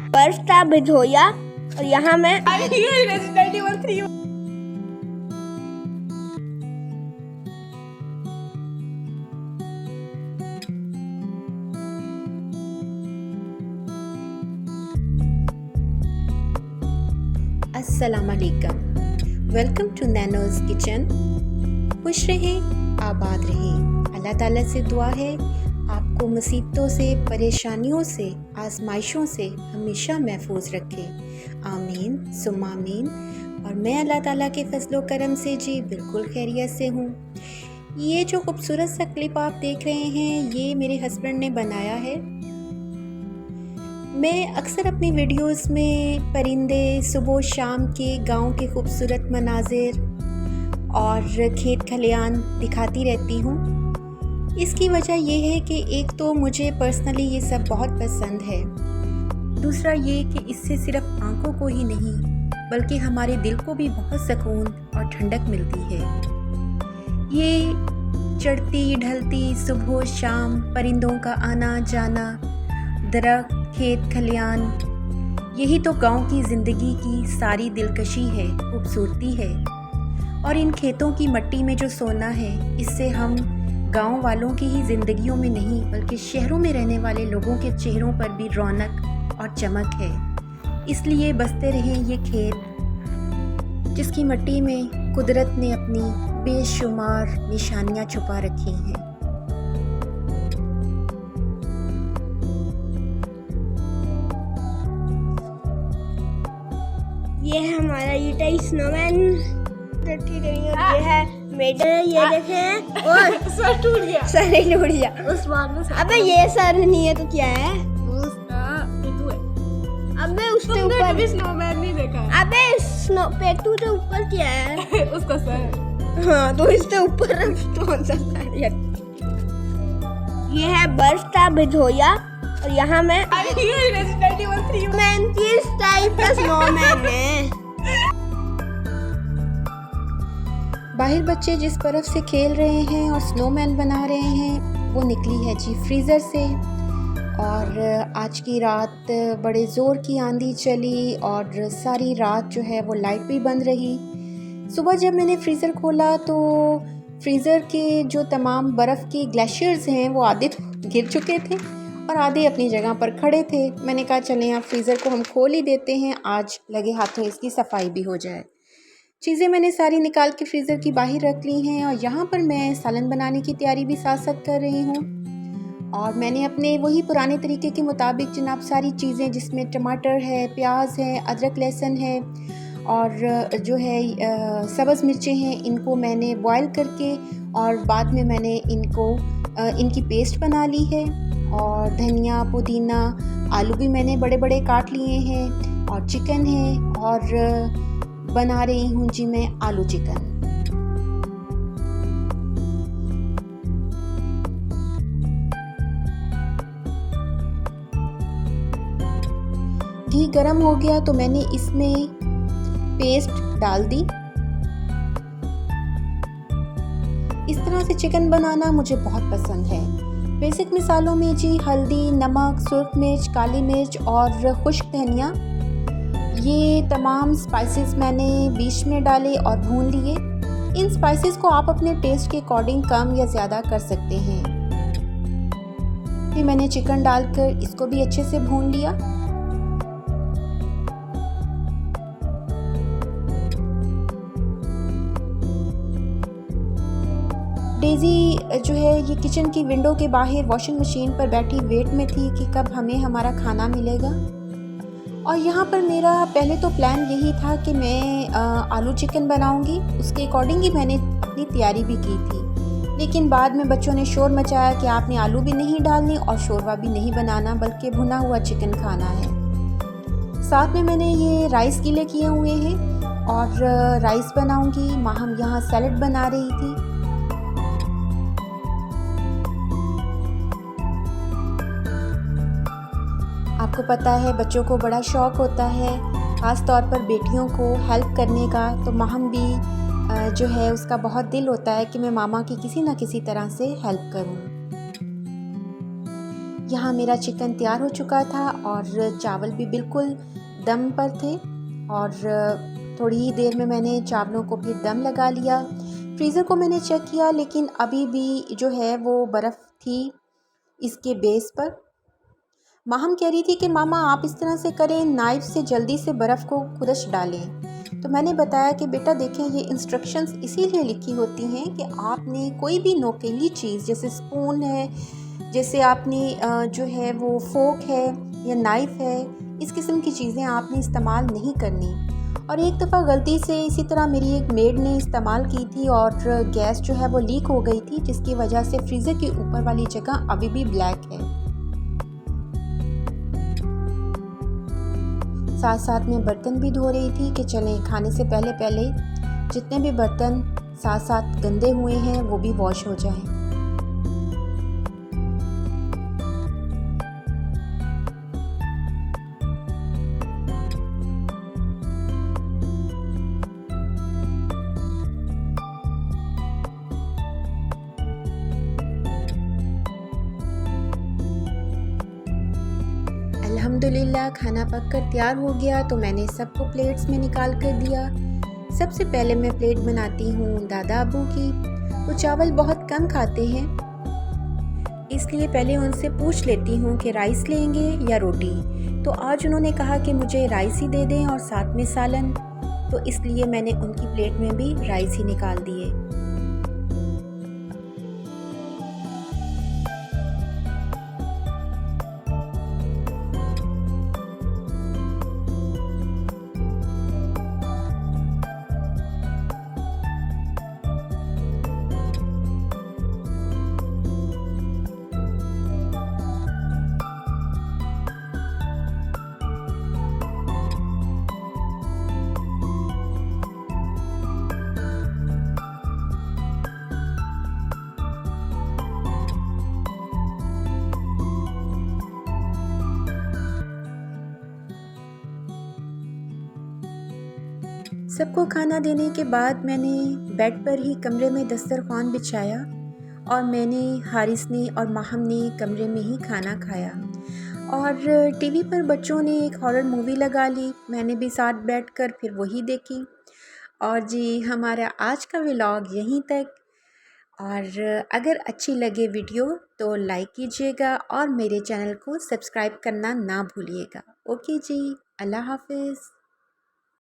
बर्फ था भिगोया और यहाँ मैं रेजिडेंट इवल 3 अस्सलामुअलैकुम, वेलकम टू नैनोज़ किचन। खुश रहें, आबाद रहें। अल्लाह ताला से दुआ है आपको मुसीबतों से, परेशानियों से, आजमाइशों से हमेशा महफूज रखे। आमीन सुम्मा आमीन। और मैं अल्लाह ताला के फजलो करम से जी बिल्कुल खैरियत से हूँ। ये जो खूबसूरत सा क्लिप आप देख रहे हैं, ये मेरे हस्बैंड ने बनाया है। मैं अक्सर अपनी वीडियोस में परिंदे, सुबह शाम के गांव के खूबसूरत मनाजिर और खेत खलियान दिखाती रहती हूँ। इसकी वजह यह है कि एक तो मुझे पर्सनली ये सब बहुत पसंद है, दूसरा ये कि इससे सिर्फ आंखों को ही नहीं बल्कि हमारे दिल को भी बहुत सुकून और ठंडक मिलती है। ये चढ़ती ढलती सुबह शाम, परिंदों का आना जाना, दरख्त, खेत खलियान, यही तो गांव की ज़िंदगी की सारी दिलकशी है, खूबसूरती है। और इन खेतों की मिट्टी में जो सोना है, इससे हम गांव वालों की ही ज़िंदगियों में नहीं बल्कि शहरों में रहने वाले लोगों के चेहरों पर भी रौनक और चमक है। इसलिए बसते रहें ये खेत जिसकी मिट्टी में कुदरत ने अपनी बेशुमार निशानियाँ छुपा रखी हैं। ये है हमारा यूटाई स्नोमैन। ये है मेडल, ये देखें। और सर टूट गया। सर नहीं टूट गया। उस बार में अबे ये सर नहीं है तो क्या है? उसका पेटू है। अबे उसके तुमने ऊपर कभी स्नोमैन नहीं देखा है? अबे स्नो पेटू के ऊपर क्या है? उसका सर। हाँ तो इसके ऊपर कौन सा सर है? ये है बर्फ था भिगोया और यहाँ मैं ये रेजिडेंट इवल 3 मैन किस टाइप का स्नोमैन है। बाहर बच्चे जिस बर्फ़ से खेल रहे हैं और स्नोमैन बना रहे हैं, वो निकली है जी फ्रीज़र से। और आज की रात बड़े ज़ोर की आंधी चली और सारी रात जो है वो लाइट भी बंद रही। सुबह जब मैंने फ्रीज़र खोला तो फ्रीज़र के जो तमाम बर्फ़ के ग्लेशियर्स हैं वो आधे तो गिर चुके थे और आधे अपनी जगह पर खड़े थे। मैंने कहा चलें आप फ्रीज़र को हम खोल ही देते हैं, आज लगे हाथों इसकी सफाई भी हो जाए। चीज़ें मैंने सारी निकाल के फ्रीज़र की बाहर रख ली हैं और यहाँ पर मैं सालन बनाने की तैयारी भी साथ साथ कर रही हूँ। और मैंने अपने वही पुराने तरीके के मुताबिक जनाब सारी चीज़ें, जिसमें टमाटर है, प्याज है, अदरक लहसुन है और जो है सब्ज़ मिर्चें हैं, इनको मैंने बॉयल करके और बाद में मैंने इनकी पेस्ट बना ली है। और धनिया, पुदीना, आलू भी मैंने बड़े बड़े काट लिए हैं और चिकन है और बना रही हूँ जी मैं आलू चिकन। घी गरम हो गया तो मैंने इसमें पेस्ट डाल दी। इस तरह से चिकन बनाना मुझे बहुत पसंद है। बेसिक मिसालों में जी हल्दी, नमक, सुर्ख मिर्च, काली मिर्च और खुश्क धनिया, ये तमाम स्पाइसेस मैंने बीच में डाले और भून लिए। इन स्पाइसेस को आप अपने टेस्ट के अकॉर्डिंग कम या ज़्यादा कर सकते हैं। फिर मैंने चिकन डालकर इसको भी अच्छे से भून लिया। डेज़ी जो है ये किचन की विंडो के बाहर वॉशिंग मशीन पर बैठी वेट में थी कि कब हमें हमारा खाना मिलेगा। और यहाँ पर मेरा पहले तो प्लान यही था कि मैं आलू चिकन बनाऊंगी, उसके अकॉर्डिंग ही मैंने अपनी तैयारी भी की थी। लेकिन बाद में बच्चों ने शोर मचाया कि आपने आलू भी नहीं डालने और शोरबा भी नहीं बनाना, बल्कि भुना हुआ चिकन खाना है। साथ में मैंने ये राइस गीले किए हुए हैं और राइस बनाऊंगी। हम यहाँ सैलड बना रही थी। आपको पता है बच्चों को बड़ा शौक़ होता है, ख़ास तौर पर बेटियों को हेल्प करने का, तो माहम भी जो है उसका बहुत दिल होता है कि मैं मामा की किसी न किसी तरह से हेल्प करूं। यहाँ मेरा चिकन तैयार हो चुका था और चावल भी बिल्कुल दम पर थे और थोड़ी ही देर में मैंने चावलों को फिर दम लगा लिया। फ्रीज़र को मैंने चेक किया लेकिन अभी भी जो है वो बर्फ़ थी इसके बेस पर। माहम कह रही थी कि मामा आप इस तरह से करें, नाइफ़ से जल्दी से बर्फ़ को खुरच डालें। तो मैंने बताया कि बेटा देखें ये इंस्ट्रक्शंस इसीलिए लिखी होती हैं कि आपने कोई भी नोकीली चीज़ जैसे स्पून है, जैसे आपने जो है वो फोक है या नाइफ़ है, इस किस्म की चीज़ें आपने इस्तेमाल नहीं करनी। और एक दफ़ा गलती से इसी तरह मेरी एक मेड ने इस्तेमाल की थी और गैस जो है वो लीक हो गई थी, जिसकी वजह से फ्रीज़र के ऊपर वाली जगह अभी भी ब्लैक है। साथ साथ में बर्तन भी धो रही थी कि चलें खाने से पहले पहले जितने भी बर्तन साथ साथ गंदे हुए हैं वो भी वॉश हो जाएं। अल्हम्दुलिल्लाह खाना पककर तैयार हो गया तो मैंने सबको प्लेट्स में निकाल कर दिया। सबसे पहले मैं प्लेट बनाती हूँ दादा अबू की। वो चावल बहुत कम खाते हैं, इसलिए पहले उनसे पूछ लेती हूँ कि राइस लेंगे या रोटी। तो आज उन्होंने कहा कि मुझे राइस ही दे दें और साथ में सालन, तो इसलिए मैंने उनकी प्लेट में भी राइस ही निकाल दिए। सबको खाना देने के बाद मैंने बेड पर ही कमरे में दस्तरखान बिछाया और मैंने, हारिस ने और माहम ने कमरे में ही खाना खाया। और टीवी पर बच्चों ने एक हॉरर मूवी लगा ली, मैंने भी साथ बैठकर फिर वही देखी। और जी हमारा आज का व्लॉग यहीं तक। और अगर अच्छी लगे वीडियो तो लाइक कीजिएगा और मेरे चैनल को सब्सक्राइब करना ना भूलिएगा। ओके जी, अल्लाह हाफिज़।